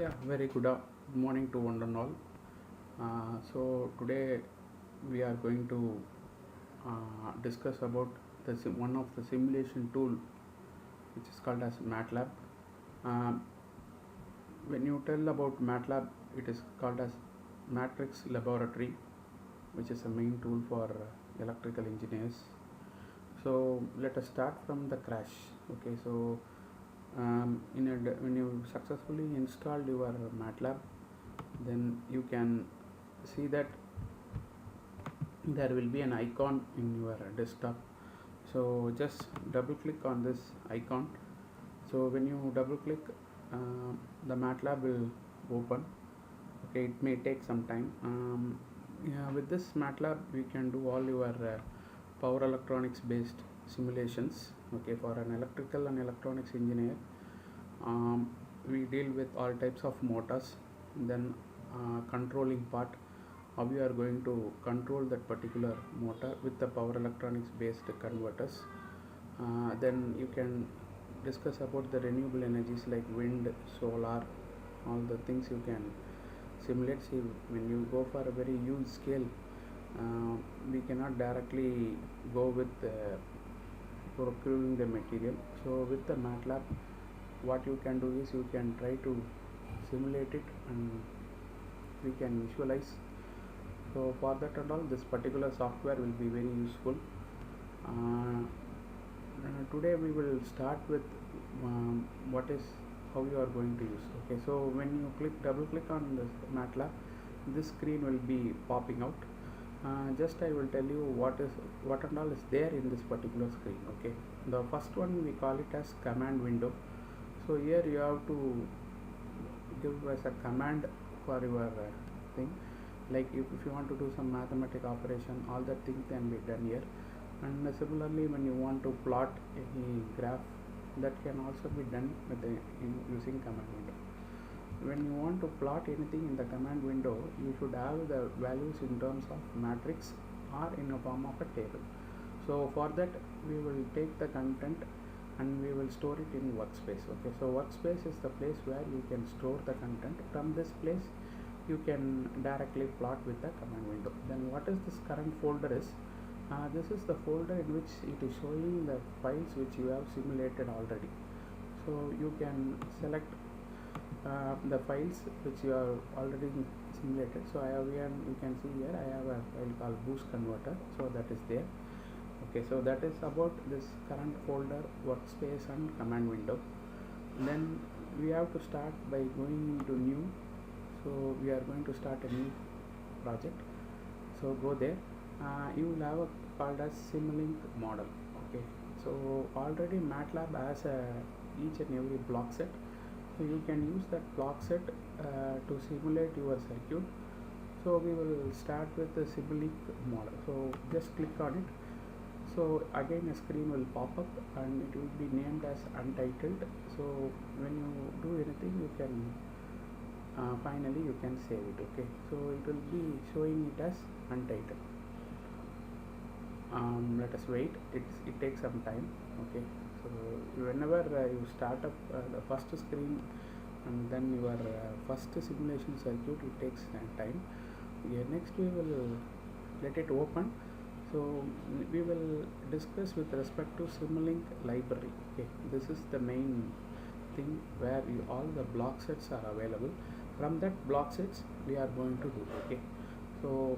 Yeah, very good morning to one and all. So today we are going to discuss about one of the simulation tool which is called as MATLAB. Um, when you tell about MATLAB, it is called as Matrix Laboratory, which is a main tool for electrical engineers. So let us start from the crash. Okay, so when you successfully installed your MATLAB, then you can see that there will be an icon in your desktop. So just double click on this icon. So when you double click, the MATLAB will open. Okay, it may take some time. Yeah, with this MATLAB we can do all your power electronics based simulations. Okay, for an electrical and electronics engineer, we deal with all types of motors, then controlling part, how we are going to control that particular motor with the power electronics based converters. Then you can discuss about the renewable energies like wind, solar, all the things you can simulate. See, when you go for a very huge scale, uh, we cannot directly go with procuring the material. So with the MATLAB, what you can do is you can try to simulate it and we can visualize. So for that and all, this particular software will be very useful. uh, Today we will start with what is how you are going to use. Okay, so when you double click on this MATLAB, this screen will be popping out. Just I will tell you what and all is there in this particular screen. Okay, the first one we call it as command window. So here you have to give us a command for your thing, like if you want to do some mathematical operation, all that thing can be done here. And similarly, when you want to plot any graph, that can also be done using command window. When you want to plot anything in the command window, you should have the values in terms of matrix or in a form of a table. So for that we will take the content and we will store it in workspace. Okay, so workspace is the place where you can store the content. From this place you can directly plot with the command window. Then what is this current folder is, this is the folder in which it is showing the files which you have simulated already. So you can select the files which you have already simulated. So I have here, you can see here I have a file called boost converter, so that is there. Okay, so that is about this current folder, workspace and command window. Then we have to start by going into new. So we are going to start a new project. So go there. You will have a called as Simulink model. Okay, so already MATLAB has each and every block set. So you can use that block set to simulate your circuit. So we will start with the Simulink model. So just click on it. So again a screen will pop up and it will be named as untitled. So when you do anything, you can finally you can save it. Okay, so it will be showing it as untitled. Let us wait, it takes some time. Okay, so whenever you start up the first screen and then your first simulation circuit, it takes time. Yeah, next we will let it open. So we will discuss with respect to Simulink library. Okay, this is the main thing where all the block sets are available. From that block sets we are going to do. Okay, so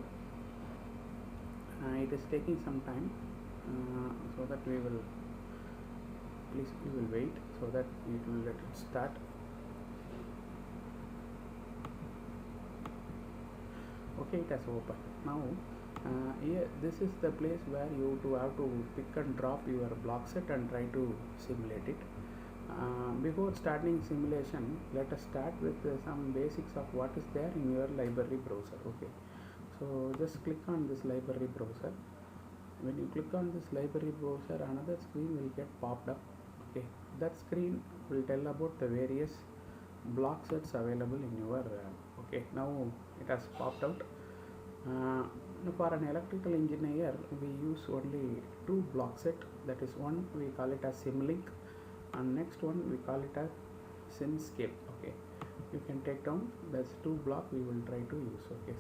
it is taking some time, so that we will wait so that it will let it start. Okay, it has opened now. Here this is the place where you have to pick and drop your block set and try to simulate it. Before starting simulation, let us start with some basics of what is there in your library browser. Okay, so just click on this library browser. When you click on this library browser, another screen will get popped up. Okay, that screen will tell about the various block sets available in your okay, now it has popped out. For an electrical engineer, we use only two block set. That is, one we call it as Simulink and next one we call it as SimScape. Okay, you can take down. That's two block we will try to use. Okay,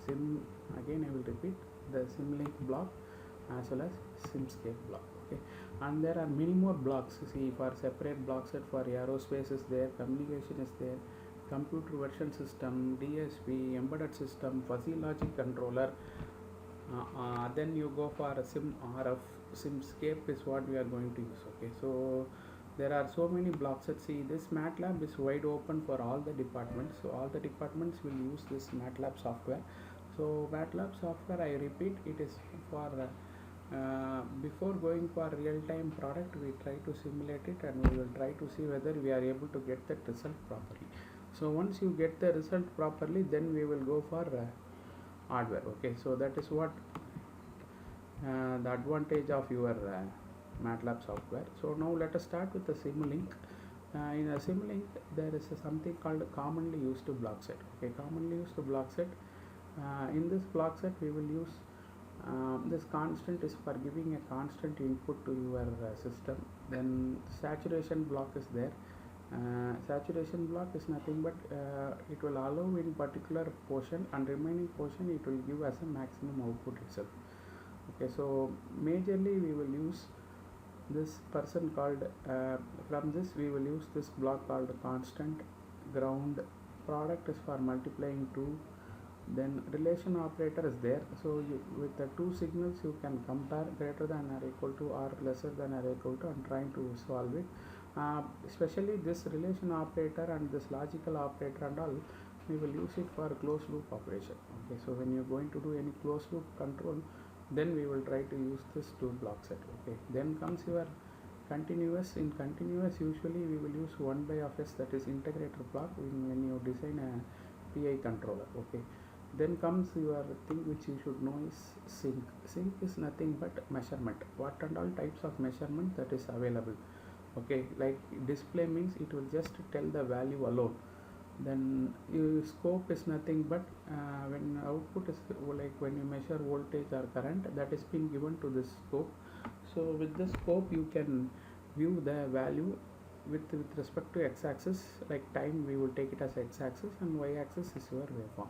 again I will repeat, the Simlink block as well as Simscape block. Okay, and there are many more blocks. See, for separate block set for aerospace is there, communication is there, computer version system, DSP, embedded system, fuzzy logic controller. Then you go for a sim RF. Simscape is what we are going to use. Okay, so there are so many blocks. Let's see, this MATLAB is wide open for all the departments, so all the departments will use this MATLAB software. So MATLAB software, I repeat, it is for before going for real-time product, we try to simulate it and we will try to see whether we are able to get that result properly. So once you get the result properly, then we will go for hardware. Okay, so that is what the advantage of your MATLAB software. So now let us start with the Simulink. In a Simulink, there is something called commonly used block set. Okay, commonly used block set. In this block set, we will use this constant is for giving a constant input to your system. Then saturation block is there. Saturation block is nothing but it will allow in particular portion, and remaining portion it will give as a maximum output itself. Okay, so majorly we will use this person called from this we will use this block called constant. Ground product is for multiplying 2. Then relation operator is there, so with the two signals you can compare greater than or equal to or lesser than or equal to and trying to solve it. Especially this relation operator and this logical operator and all, we will use it for closed loop operation. Okay, so when you're going to do any closed loop control, then we will try to use this two block set. Okay, then comes your continuous. In continuous, usually we will use 1 by of s, that is integrator block when you design a PI controller. Okay, then comes your thing which you should know is sync. Sync is nothing but measurement, what and all types of measurement that is available. Okay, like display means it will just tell the value alone. Then scope is nothing but when output is like when you measure voltage or current, that is been given to this scope. So with the scope you can view the value with respect to x-axis, like time we will take it as x-axis and y-axis is your waveform.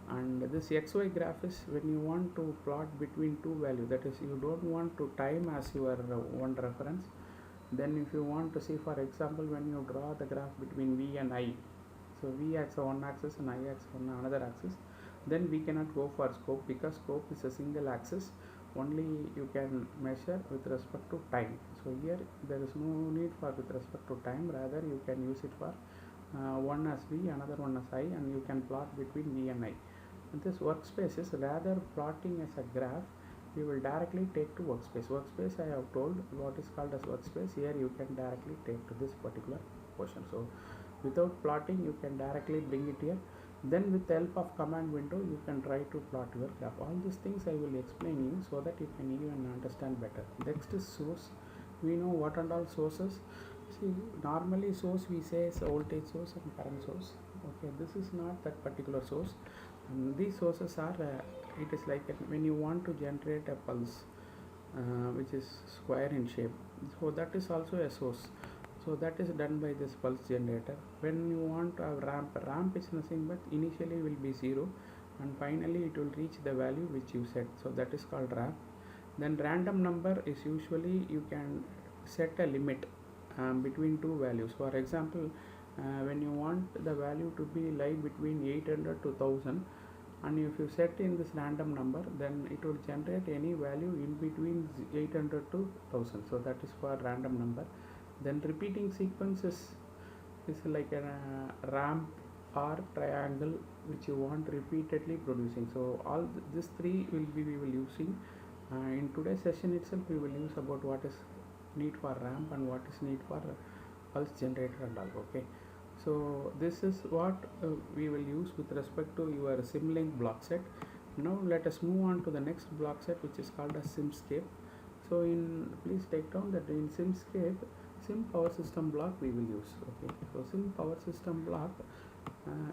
And this xy graph is when you want to plot between two values, that is you don't want to time as your one reference. Then if you want to see, for example, when you draw the graph between v and I, so v axis one axis and I axis on another axis, then we cannot go for scope, because scope is a single axis, only you can measure with respect to time. So here there is no need for with respect to time, rather you can use it for one as v, another one as I, and you can plot between v and I. And this workspace is rather plotting as a graph, we will directly take to workspace. Workspace I have told what is called as workspace. Here you can directly take to this particular portion. So without plotting you can directly bring it here. Then with the help of command window you can try to plot your graph. All these things I will explain you so that you can even understand better. Next is source. We know what and all sources. See, normally source we say is voltage source and current source. Okay, this is not that particular source. These sources are it is like when you want to generate a pulse which is square in shape, so that is also a source. So that is done by this pulse generator. When you want a ramp is nothing but initially will be 0 and finally it will reach the value which you set, so that is called ramp. Then random number is usually you can set a limit between two values. For example, when you want the value to be lie between 800 to 1000, and if you set in this random number, then it will generate any value in between 800 to 1000, so that is for random number. Then repeating sequence is like a ramp or triangle which you want repeatedly producing. So all these three we will using in today's session itself. We will use about what is need for ramp and what is need for pulse generator and all. Okay, so this is what we will use with respect to your Simlink block set. Now let us move on to the next block set, which is called as Simscape. So please take down that in Simscape, Sim power system block we will use. Okay, so Sim power system block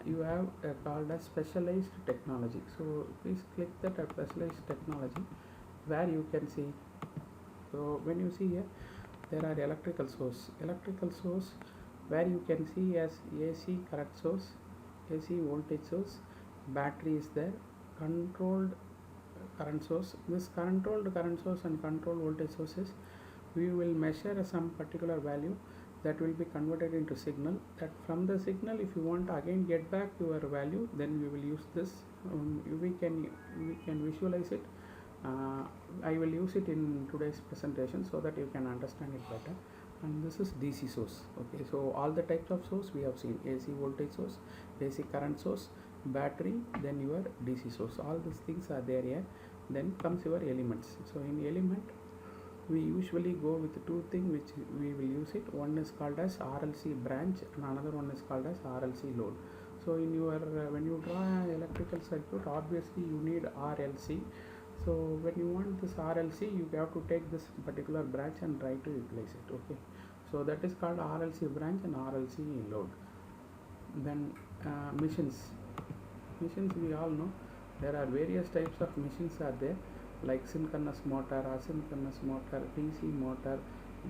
you have called as specialized technology. So please click that specialized technology, where you can see. So when you see here, there are electrical source where you can see as AC correct source, AC voltage source, battery is there, controlled current source. This controlled current source and controlled voltage sources, we will measure some particular value that will be converted into signal. That from the signal, if you want to again get back your value, then we will use this. We can visualize it. I will use it in today's presentation so that you can understand it better. And this is DC source. Okay, so all the types of source we have seen: AC voltage source, AC current source, battery, then your DC source. All these things are there here. Then comes your elements. So in element, we usually go with two things which we will use it. One is called as RLC branch and another one is called as RLC load. So in your when you draw an electrical circuit, obviously you need RLC. So when you want this RLC, you have to take this particular branch and try to utilize it. Okay, so that is called RLC branch and RLC load. Then machines we all know there are various types of machines are there, like synchronous motor, asynchronous motor, DC motor,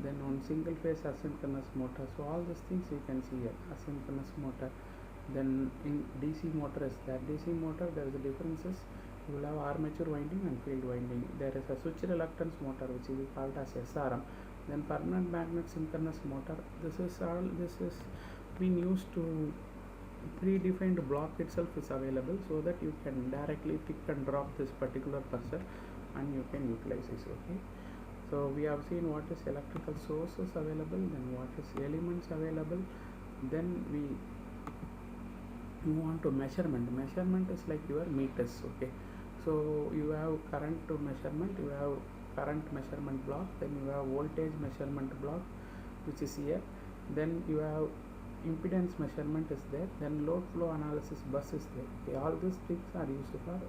then on single phase asynchronous motor. So all these things you can see here, asynchronous motor. Then in DC motor is there. DC motor, there is a differences. You will have armature winding and field winding. There is a switch reluctance motor which is called as SRM. Then permanent magnet synchronous motor. This is being used to predefined block itself is available, so that you can directly pick and drop this particular cursor and you can utilize this. Okay, so we have seen what is electrical sources available, then what is elements available. Then we move on to measurement. Measurement is like your meters. Okay, so you have current to measurement, you have current measurement block, then you have voltage measurement block which is here, then you have impedance measurement is there, then load flow analysis bus is there. Okay, all these things are used for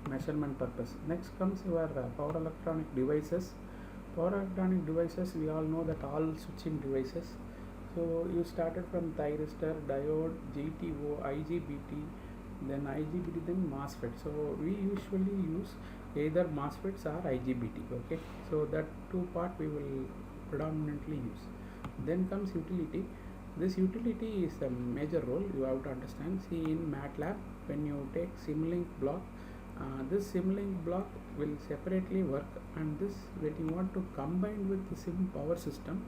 measurement purpose. Next comes your power electronic devices. Power electronic devices, we all know that all switching devices. So you started from thyristor, diode, GTO, IGBT, then MOSFET. So we usually use either MOSFETs or IGBT. Okay, so that two part we will predominantly use. Then comes utility. This utility is a major role you have to understand. See, in MATLAB, when you take Simulink block, this Simulink block will separately work, and this when you want to combine with the sim power system,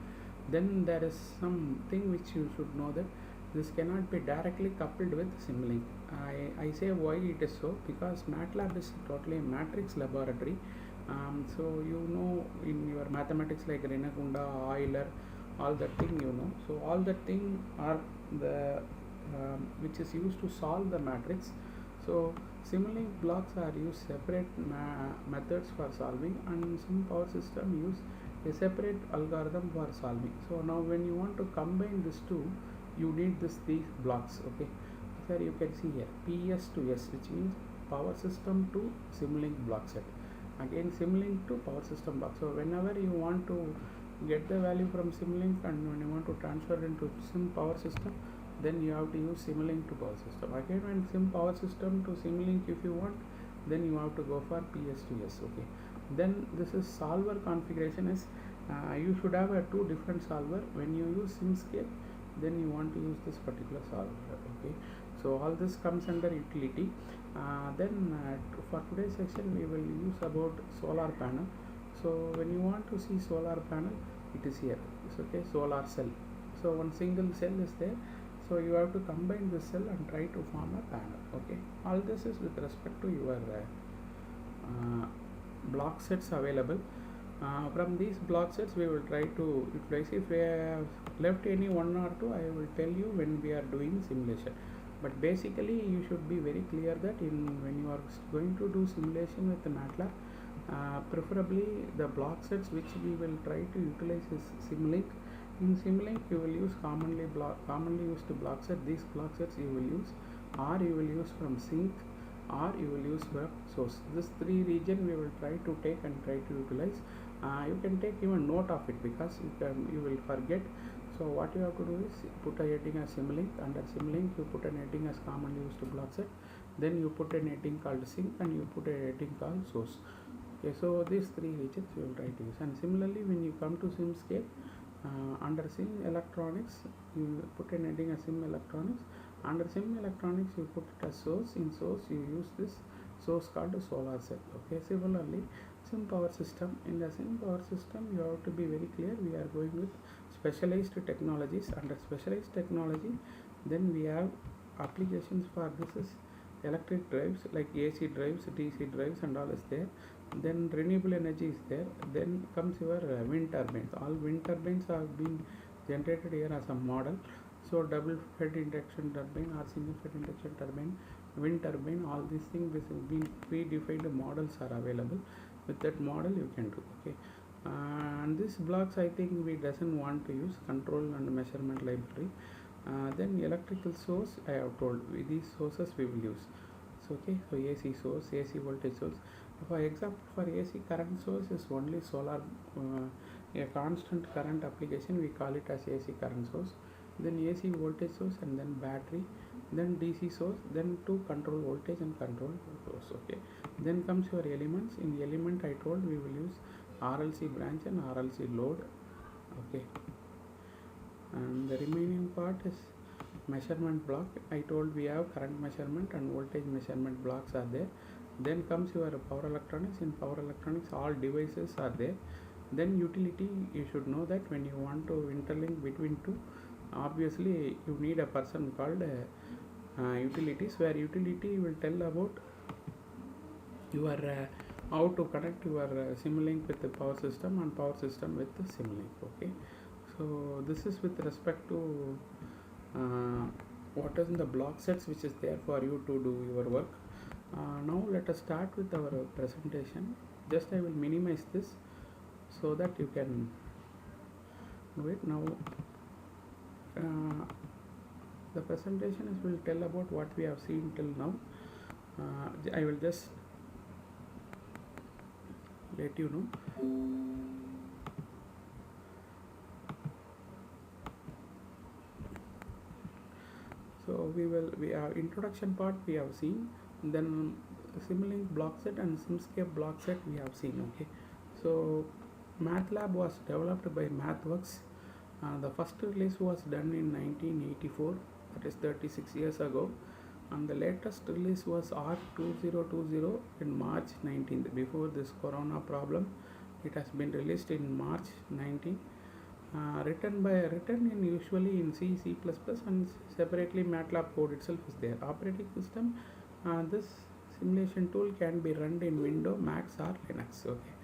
then there is something which you should know, that this cannot be directly coupled with Simulink. I say why it is so, because MATLAB is totally a matrix laboratory. So you know, in your mathematics like Renakunda, Euler, all that thing you know. So all that thing are the which is used to solve the matrix. So Simulink blocks are used separate methods for solving, and some power system use a separate algorithm for solving. So now when you want to combine these two, you need these blocks. Okay, here you can see here PS to S, which means power system to Simulink block set, again Simulink to power system block. So whenever you want to get the value from Simulink and when you want to transfer it into sim power system, then you have to use Simulink to power system. Again, when sim power system to Simulink if you want, then you have to go for PS to S. Okay, then this is solver configuration is you should have a two different solver. When you use SimScape, then you want to use this particular solver. Okay, so all this comes under utility. Then for today's section we will use about solar panel. So when you want to see solar panel, it is here. It's okay, solar cell. So one single cell is there. So you have to combine this cell and try to form a panel. Okay, all this is with respect to your block sets available. From these block sets we will try to utilize. If we have left any one or two, I will tell you when we are doing simulation. But basically you should be very clear that when you are going to do simulation with the MATLAB, preferably the block sets which we will try to utilize is Simulink. In Simulink you will use commonly used block set. These block sets you will use, or you will use from sync, or you will use from source. This three region we will try to take and try to utilize. You can take even note of it, because you will forget. So what you have to do is put a heading as Simulink. Under Simulink you put an heading as commonly used block set, then you put an heading called sync, and you put a heading called source. Okay, so these three regions you will try to use. And similarly, when you come to SimScape, under Sim Electronics you put an heading as Sim Electronics, Under sim electronics, you put it as source. In source, you use this source called a solar cell. Okay. Similarly, sim power system. In the sim power system, you have to be very clear. We are going with specialized technologies. Under specialized technology, then we have applications for this is electric drives like AC drives, DC drives, and all is there. Then renewable energy is there. Then comes your wind turbines. All wind turbines have been generated here as a model. So double fed induction turbine or single fed induction turbine, wind turbine, all these things, this has been predefined models are available. With that model you can do. Okay. And these blocks I think we doesn't want to use control and measurement library. Then electrical source I have told these sources we will use. So okay, so AC source, AC voltage source. For example, for AC current source is only solar, a constant current application. We call it as AC current source. Then AC voltage source and then battery, then DC source, then to control voltage and control source. Okay. Then comes your elements. In the element I told we will use RLC branch and RLC load. Okay. And the remaining part is measurement block. I told we have current measurement and voltage measurement blocks are there. Then comes your power electronics. In power electronics all devices are there. Then utility, you should know that when you want to interlink between two, obviously you need a person called utilities, where utility will tell about your how to connect your Simulink with the power system and power system with the Simulink. Okay. So this is with respect to what is in the block sets which is there for you to do your work. Now let us start with our presentation. Just I will minimize this so that you can do it. Now the presentation is will tell about what we have seen till now. I will just let you know. So we have introduction part we have seen, then Simulink block set and Simscape block set we have seen. Okay. So MATLAB was developed by MathWorks. The first release was done in 1984, that is 36 years ago, and the latest release was R2020 in March 19th. Before this corona problem, it has been released in March 19. Written in usually in C, C++, and separately MATLAB code itself is there. Operating system, this simulation tool can be run in Windows, Mac or Linux. Okay.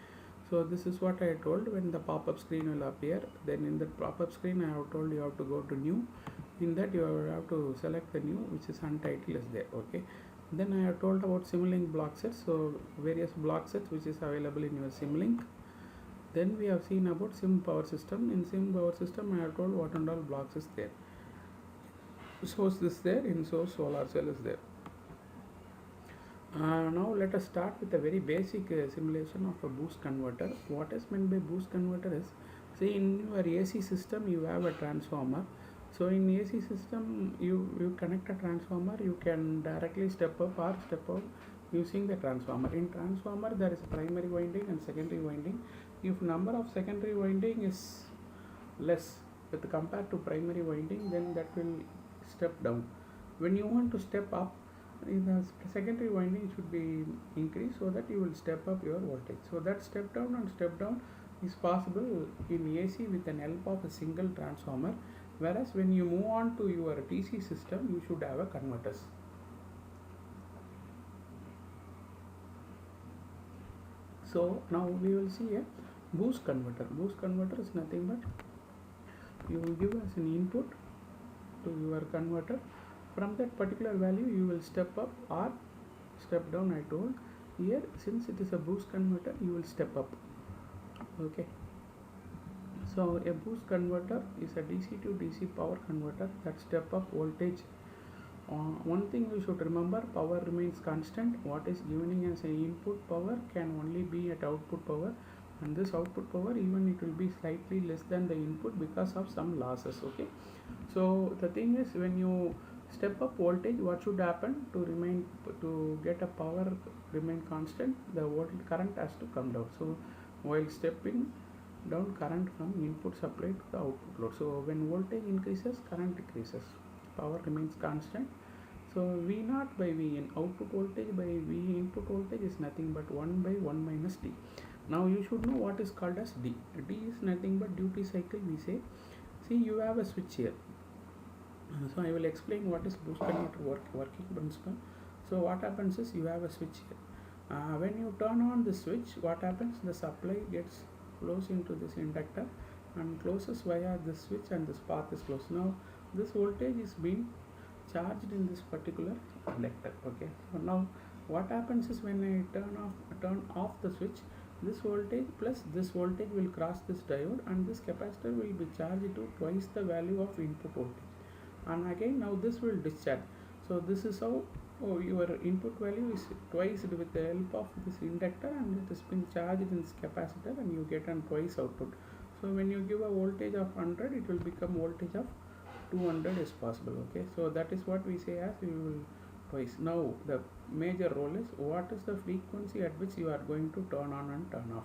So this is what I told. When the pop-up screen will appear, then in the pop-up screen I have told you have to go to new. In that you have to select the new, which is untitled is there. Okay. Then I have told about Simulink block sets. So various block sets which is available in your Simulink. Then we have seen about sim power system. In sim power system I have told what and all blocks is there. Source is there, in source solar cell is there. Now let us start with a very basic simulation of a boost converter. What is meant by boost converter is, say in your AC system you have a transformer. So in AC system you connect a transformer, you can directly step up or step out using the transformer. In transformer there is a primary winding and secondary winding. If number of secondary winding is less with compared to primary winding, then that will step down. When you want to step up, in the secondary winding should be increased so that you will step up your voltage. So that step down and step down is possible in AC with an help of a single transformer, whereas when you move on to your DC system you should have a converters. So now we will see a boost converter. Boost converter is nothing but you will give as an input to your converter. From that particular value you will step up or step down. I told here, since it is a boost converter, you will step up. Okay. So a boost converter is a DC to DC power converter that step up voltage. One thing you should remember, power remains constant. What is given as an input power can only be at output power, and this output power even it will be slightly less than the input because of some losses. Okay. So the thing is, when you step up voltage, what should happen to get a power remain constant? The voltage current has to come down. So while stepping down current from input supply to the output load. So when voltage increases, current decreases. power remains constant. So V naught by V in, output voltage by V input voltage is nothing but 1 by 1 minus D. Now you should know what is called as D. D is nothing but duty cycle, we say. See, you have a switch here. So I will explain what is boost converter working principle. So what happens is, you have a switch here. When you turn on the switch, what happens? The supply gets flows into this inductor and closes via this switch, and this path is closed. Now this voltage is being charged in this particular inductor. Okay. So now what happens is, when I turn off the switch, this voltage plus this voltage will cross this diode, and this capacitor will be charged to twice the value of input voltage. And again, now this will discharge. So this is how your input value is twice with the help of this inductor, and it is being charged in this capacitor, and you get an twice output. So when you give a voltage of 100, it will become voltage of 200 is possible. Okay, so that is what we say as you will twice. Now the major role is, what is the frequency at which you are going to turn on and turn off.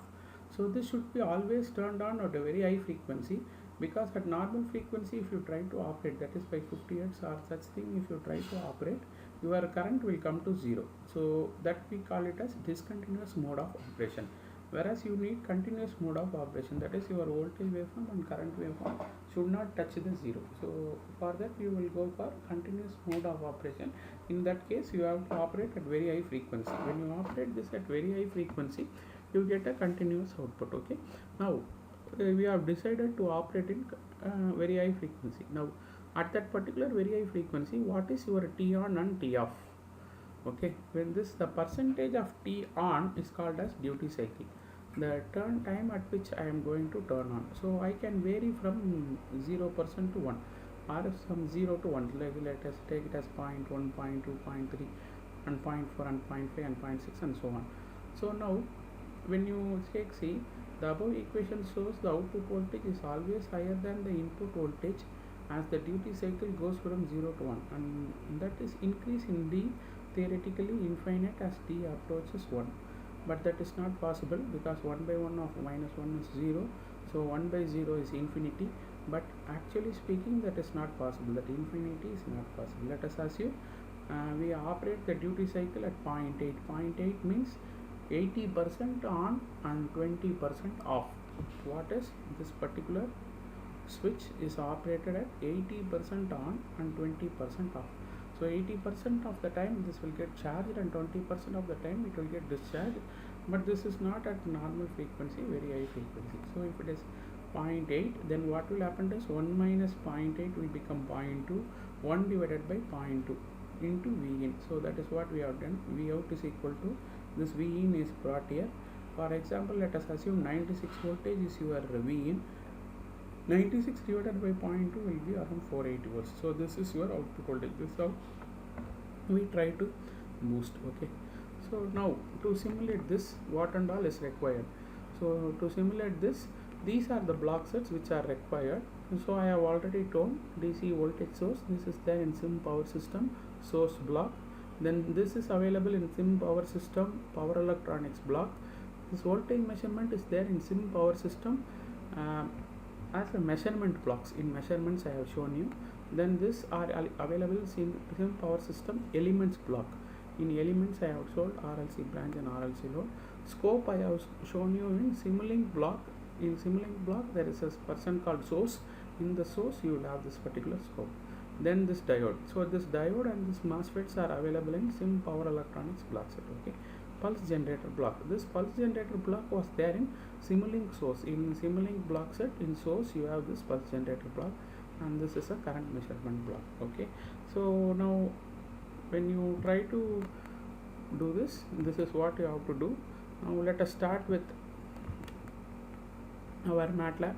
So this should be always turned on at a very high frequency, because at normal frequency, if you try to operate, that is by 50 Hz or such thing, if you try to operate, your current will come to 0. So that we call it as discontinuous mode of operation. Whereas you need continuous mode of operation, that is your voltage waveform and current waveform should not touch the 0. So for that you will go for continuous mode of operation. In that case, you have to operate at very high frequency. When you operate this at very high frequency, you get a continuous output. Okay. Now we have decided to operate in very high frequency. Now at that particular very high frequency, what is your T on and T off? Okay, when this, the percentage of T on is called as duty cycle, the turn time at which I am going to turn on. So I can vary from 0% to 1, or from 0 to 1, like let us take it as 0.1, 0.2, 0.3 and 0.4 and 0.5 and 0.6 and so on. So now when you take, see, the above equation shows the output voltage is always higher than the input voltage as the duty cycle goes from 0 to 1, and that is increase in D theoretically infinite as D approaches 1. But that is not possible, because 1 by 1 of minus 1 is 0. So 1 by 0 is infinity. But actually speaking, that is not possible. That infinity is not possible. Let us assume we operate the duty cycle at 0.8. 0.8 means 80% on and 20% off. What is this particular switch is operated at 80% on and 20% off. So 80% of the time this will get charged, and 20% of the time it will get discharged. But this is not at normal frequency, very high frequency. So if it is 0.8, then what will happen is 1 minus 0.8 will become 0.2, 1 divided by 0.2 into V in. So that is what we have done. V out is equal to this V in is brought here. For example, let us assume 96 voltage is your V in. 96 divided by 0.2 will be around 480 volts. So this is your output voltage. This is how we try to boost. Okay. So now to simulate this, what and all is required. So to simulate this, these are the block sets which are required. So I have already told DC voltage source. This is there in sim power system source block. Then this is available in sim power system power electronics block. This voltage measurement is there in sim power system as a measurement blocks. In measurements I have shown you. Then this are available in sim power system elements block. In elements I have shown RLC branch and RLC load. Scope I have shown you in Simulink block. In Simulink block there is a person called source. In the source you will have this particular scope. Then this diode. So this diode and this MOSFETs are available in sim power electronics block set. Okay. Pulse generator block. This pulse generator block was there in Simulink source. In Simulink block set, in source you have this pulse generator block, and this is a current measurement block. Okay. So now when you try to do this, this is what you have to do. Now let us start with our MATLAB.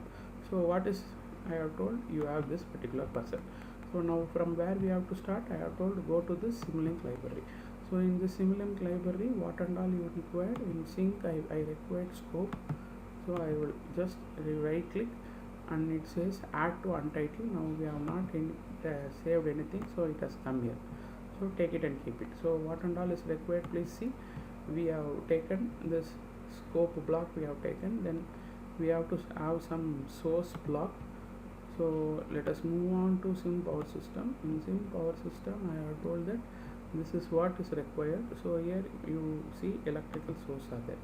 So what is I have told, you have this particular person. So now from where we have to start, I have told go to this Simulink library. So in this Simulink library, what and all you required, in sync I required scope. So I will just right click and it says add to untitled. Now we have not saved anything, so it has come here. So take it and keep it. So what and all is required, please see. We have taken this scope block, we have taken. Then we have to have some source block. So let us move on to sim power system. In sim power system, I have told that this is what is required. So here you see electrical source are there.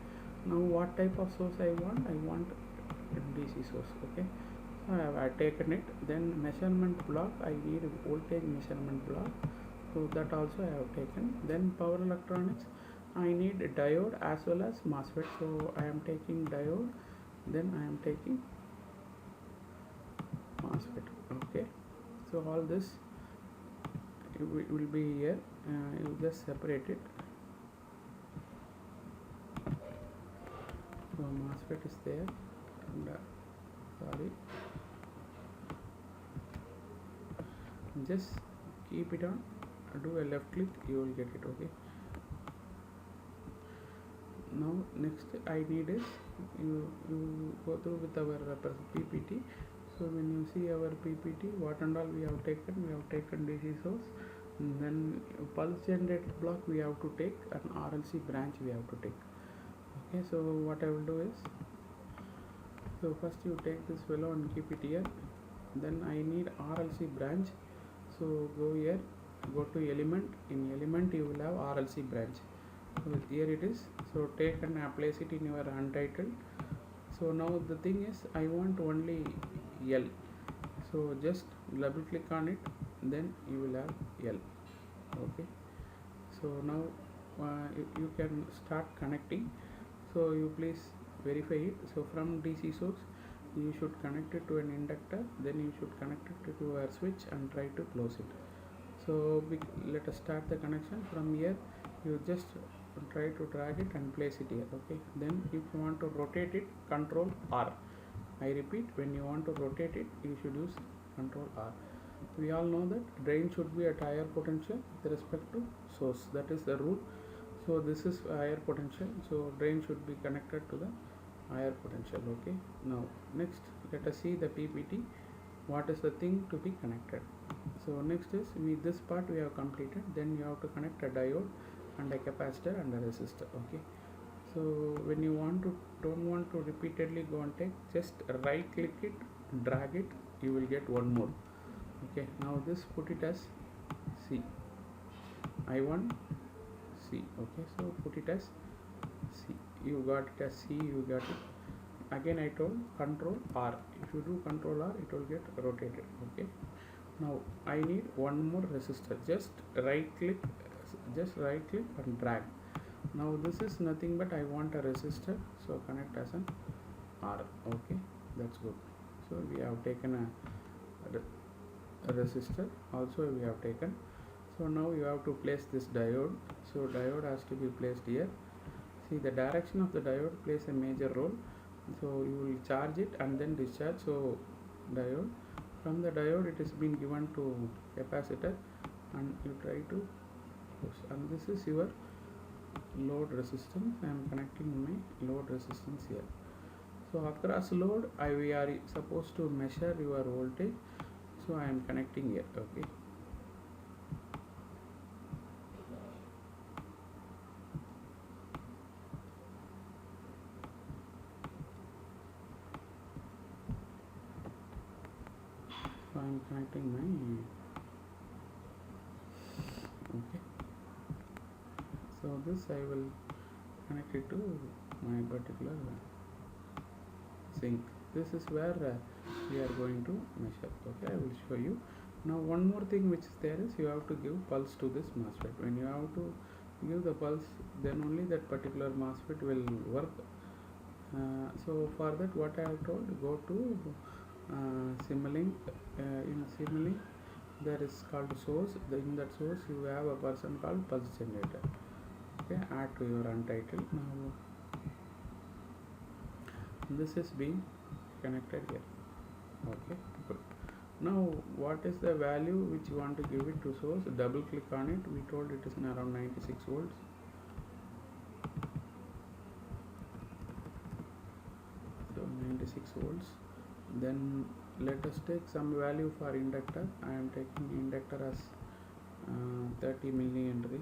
Now what type of source I want? I want DC source. Okay, so I have taken it. Then measurement block, I need voltage measurement block, so that also I have taken. Then power electronics, I need diode as well as MOSFET, so I am taking diode, then I am taking MOSFET. Okay, so all this will be here. You just separate it. So MOSFET is there, and sorry, just keep it on, do a left click, you will get it. Okay, now next I need is you go through with our PPT. So when you see our PPT, what and all we have taken DC source, and then pulse generator block we have to take, and RLC branch we have to take. Okay, so what I will do is, so first you take this fellow and keep it here. Then I need RLC branch, so go here, go to element. In element you will have RLC branch. So here it is. So take and place it in your untitled. So now the thing is, I want only L, so just double click on it, then you will have L. Okay, so now you can start connecting. So you please verify it. So from DC source you should connect it to an inductor, then you should connect it to a switch and try to close it. So let us start the connection. From here you just try to drag it and place it here. Okay, then if you want to rotate it, Control R. I repeat, when you want to rotate it, you should use Control R. We all know that drain should be at higher potential with respect to source. That is the rule. So this is higher potential, so drain should be connected to the higher potential. Okay, now next let us see the PPT. What is the thing to be connected? So next is, this part we have completed. Then you have to connect a diode and a capacitor and a resistor. Okay, so when you don't want to repeatedly go and take, just right click it, drag it, you will get one more. Okay, now this put it as C, I1 C. Okay, so put it as C, you got it as C, you got it. Again I told Control R. If you do Control R, it will get rotated. Okay, now I need one more resistor. Just right click and drag. Now this is nothing but I want a resistor, so connect as an R. Okay, that's good. So we have taken a resistor, also we have taken. So now you have to place this diode. So diode has to be placed here. See, the direction of the diode plays a major role. So you will charge it and then discharge. So diode, from the diode it is been given to capacitor, and you try to push, and this is your load resistance. I am connecting my load resistance here. So across load we are supposed to measure your voltage, so I am connecting here. Okay, so I am connecting my okay, so this I will connect it to my particular sink. This is where we are going to measure. Okay, I will show you. Now one more thing which is there is, you have to give pulse to this MOSFET. When you have to give the pulse, then only that particular MOSFET will work. So for that, what I have told, go to Simulink. In Simulink there is called source. In that source you have a person called pulse generator. Okay, add to your untitled. Now this is being connected here. Okay, good. Now what is the value which you want to give it to source? Double click on it. We told it is around 96 volts. So 96 volts. Then let us take some value for inductor. I am taking inductor as 30 millihenry.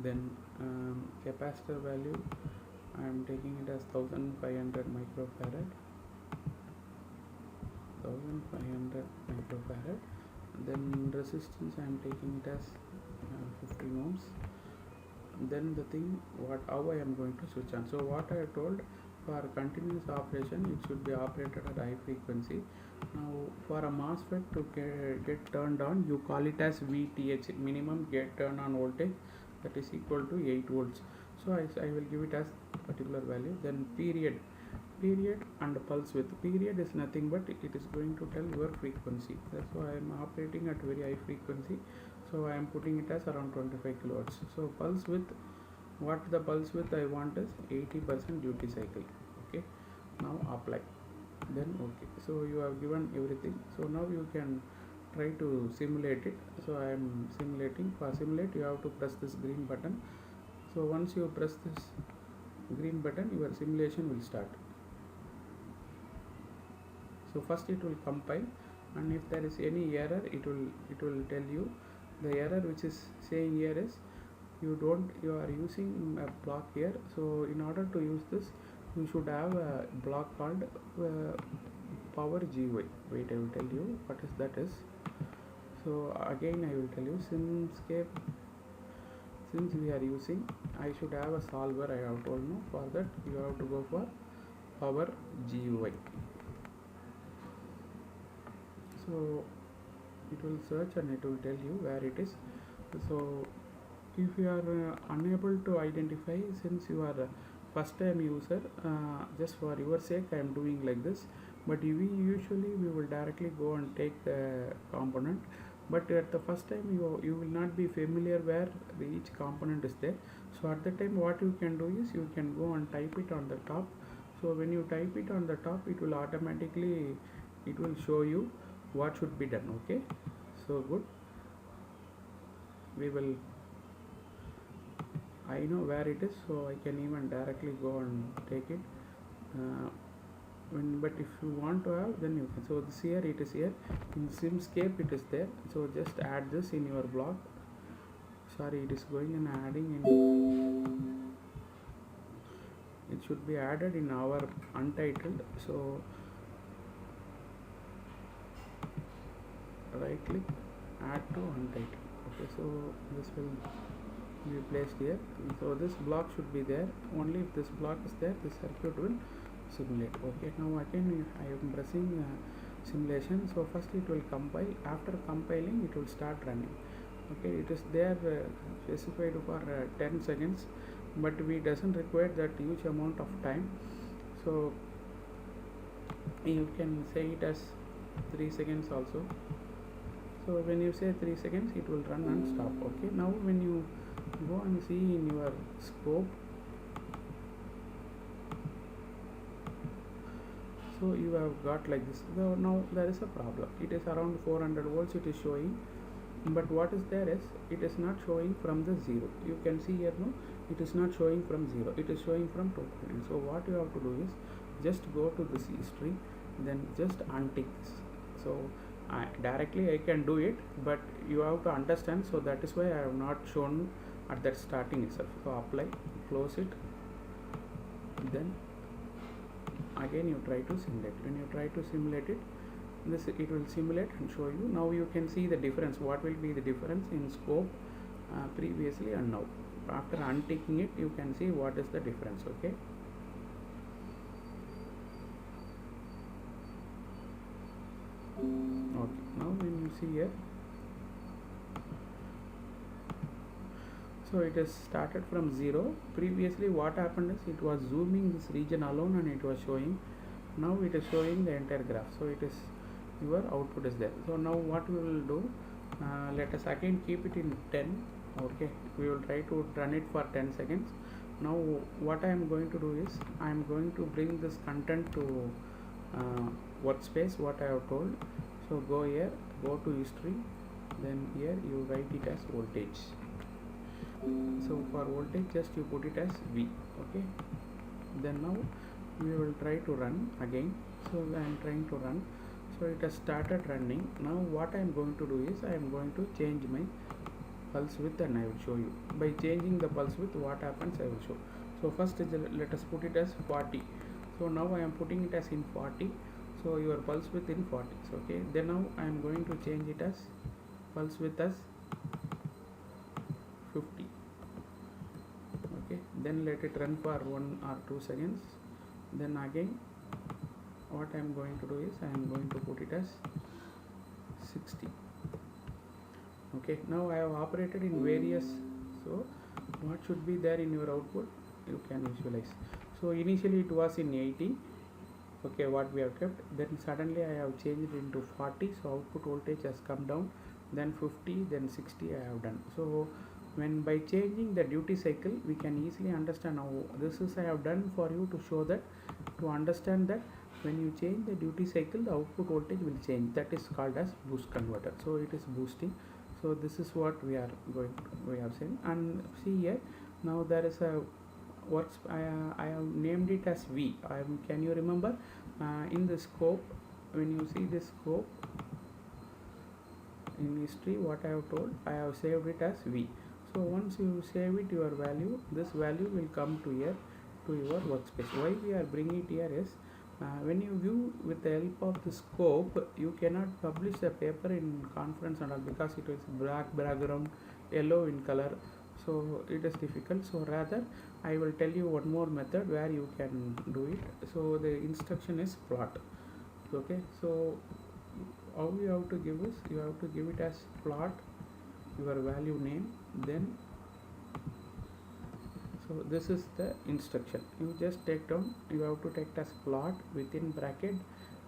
Then capacitor value I am taking it as 1500 microfarad, 1500 microfarad. Then resistance I am taking it as 15 ohms. Then the thing, what how I am going to switch on. So what I told, for continuous operation it should be operated at high frequency. Now for a MOSFET to get turned on, you call it as VTH, minimum get turn on voltage, that is equal to 8 volts. So I will give it as particular value. Then period and pulse width. Period is nothing but it is going to tell your frequency. That's why I am operating at very high frequency, so I am putting it as around 25 kilohertz. So pulse width, what the pulse width I want is 80% duty cycle. Okay, now apply, then okay. So you have given everything, so now you can try to simulate it. So I am simulating. For simulate you have to press this green button. So once you press this green button, your simulation will start. So first it will compile, and if there is any error it will tell you. The error which is saying here is you are using a block here. So in order to use this, you should have a block called power GUI. Wait, I will tell you what is that is. So again I will tell you, SimScape, since we are using, I should have a solver. I have told you. For that you have to go for power GUI. So it will search and it will tell you where it is. So if you are unable to identify, since you are a first time user, just for your sake I am doing like this, but we will directly go and take the component. But at the first time you will not be familiar where each component is there. So at the time what you can do is you can go and type it on the top. So when you type it on the top, it will automatically show you what should be done. Okay, so good. I know where it is, so I can even directly go and take it. But if you want to have, then you can. So this here, it is here in SimScape, it is there. So just add this in your block. Sorry, it is going and adding in. It should be added in our untitled. So right click, add to untitled. Okay, so this will be placed here. So this block should be there. Only if this block is there, the circuit will simulate. Okay, now again I am pressing simulation. So first it will compile. After compiling, it will start running. Okay, it is there specified for 10 seconds, but we doesn't require that huge amount of time. So you can say it as 3 seconds also. So when you say 3 seconds, it will run and stop. Okay, now when you go and see in your scope, so you have got like this. So now there is a problem. It is around 400 volts it is showing, but what is there is it is not showing from the 0. You can see here, no, it is not showing from 0, it is showing from 2.9. So what you have to do is just go to this history, then just untick this. So directly I can do it, but you have to understand. So that is why I have not shown at that starting itself. So apply, close it, then again you try to simulate. When you try to simulate it, it will simulate and show you. Now you can see the difference. What will be the difference in scope previously and now? After unticking it, you can see what is the difference. Okay, now when you see here, so it is started from 0. Previously what happened is it was zooming this region alone and it was showing. Now it is showing the entire graph. So it is, your output is there. So now what we will do, let us again keep it in 10. Okay, we will try to run it for 10 seconds. Now what I am going to do is I am going to bring this content to workspace, what I have told. So go here, go to history, then here you write it as voltage. So for voltage, just you put it as V. Okay, then now we will try to run again. So I am trying to run. So it has started running. Now what I am going to do is I am going to change my pulse width and I will show you. By changing the pulse width, what happens I will show. So first is let us put it as 40. So now I am putting it as in 40. So your pulse width in 40. So, okay, then now I am going to change it as pulse width as 50. Okay, then let it run for 1 or 2 seconds. Then again what I am going to do is I am going to put it as 60. Okay, now I have operated in various, so what should be there in your output you can visualize. So initially it was in 80, okay, what we have kept, then suddenly I have changed it into 40, so output voltage has come down, then 50, then 60 I have done. So when by changing the duty cycle we can easily understand how this is I have done for you to show that, to understand that when you change the duty cycle the output voltage will change. That is called as boost converter. So it is boosting. So this is what we have seen. And see here, now there is a works, I have named it as V. Can you remember in the scope, when you see this scope in history, what I have told, I have saved it as V. So once you save it, your value, this value will come to here to your workspace. Why we are bringing it here is when you view with the help of the scope, you cannot publish the paper in conference and all, because it is black background, yellow in color, so it is difficult. So rather I will tell you one more method where you can do it. So the instruction is plot. Okay, so how you have to give is, you have to give it as plot, your value name, then so this is the instruction. You just take down, you have to take as plot within bracket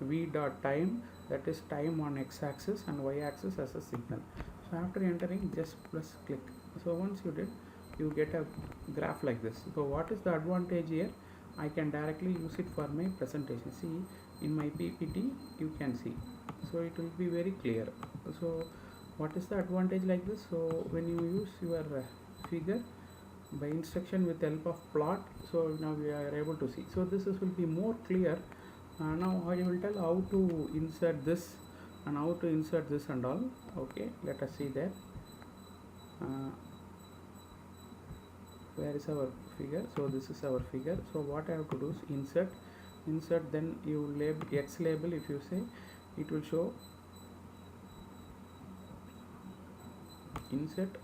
v dot time, that is time on x-axis and y-axis as a signal. So after entering, just press click. So once you did, you get a graph like this. So what is the advantage here? I can directly use it for my presentation. See, in my PPT you can see, so it will be very clear. So what is the advantage like this? So when you use your figure by instruction with the help of plot, so now we are able to see. So this will be more clear. Now I will tell how to insert this and how to insert this and all. Okay, let us see that. Where is our figure? So this is our figure. So what I have to do is insert, then you label X label. If you say, it will show insert.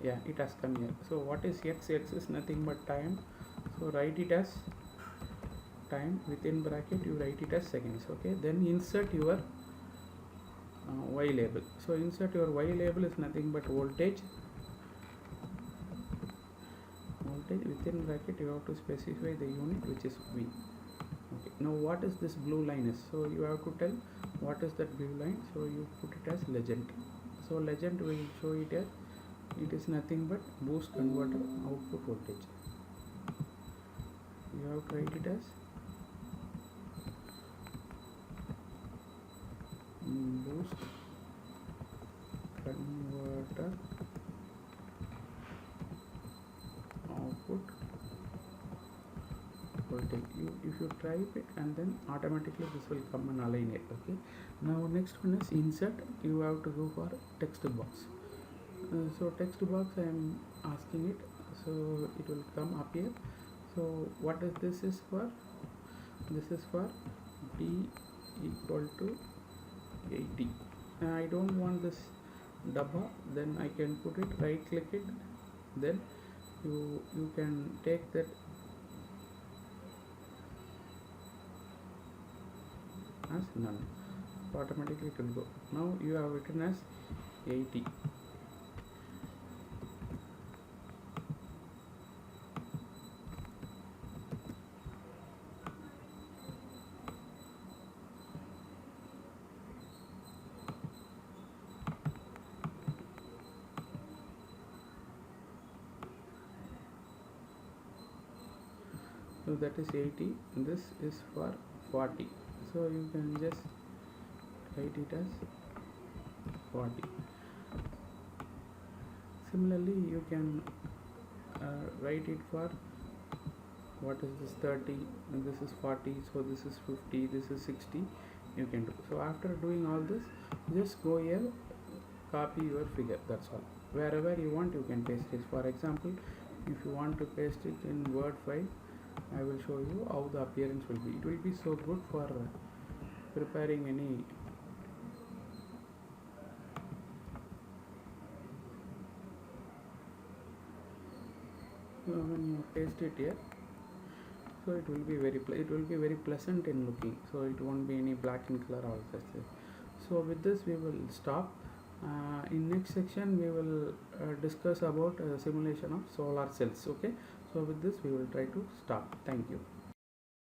Yeah, it has come here. So what is X? X is nothing but time. So write it as time, within bracket you write it as seconds. Okay, then insert your Y label. So insert your Y label is nothing but voltage. Within bracket you have to specify the unit, which is V. Okay, now what is this blue line is? So you have to tell what is that blue line. So you put it as legend. So legend will show it as, it is nothing but boost converter output voltage. You have to write it as boost converter output voltage. If you type it, and then automatically this will come and align it. Okay, now next one is insert. You have to go for text box. So text box I am asking it, so it will come up here. So what is this is for? This is for d equal to 80. I don't want this dabba, then I can put it, right click it, then you can take that as none. So automatically it will go. Now you have written as 80. So that is 80. This is for 40. So you can just write it as 40. Similarly, you can write it for, what is this, 30, and this is 40, so this is 50, this is 60. You can do. So after doing all this, just go here, copy your figure. That's all. Wherever you want, you can paste it. For example, If you want to paste it in Word file, I will show you how the appearance will be. It will be so good for preparing any when you paste it here, so it will be very pleasant in looking, so it won't be any black in color or such. So with this we will stop. In next section we will discuss about simulation of solar cells. Okay, so with this we will try to stop. Thank you.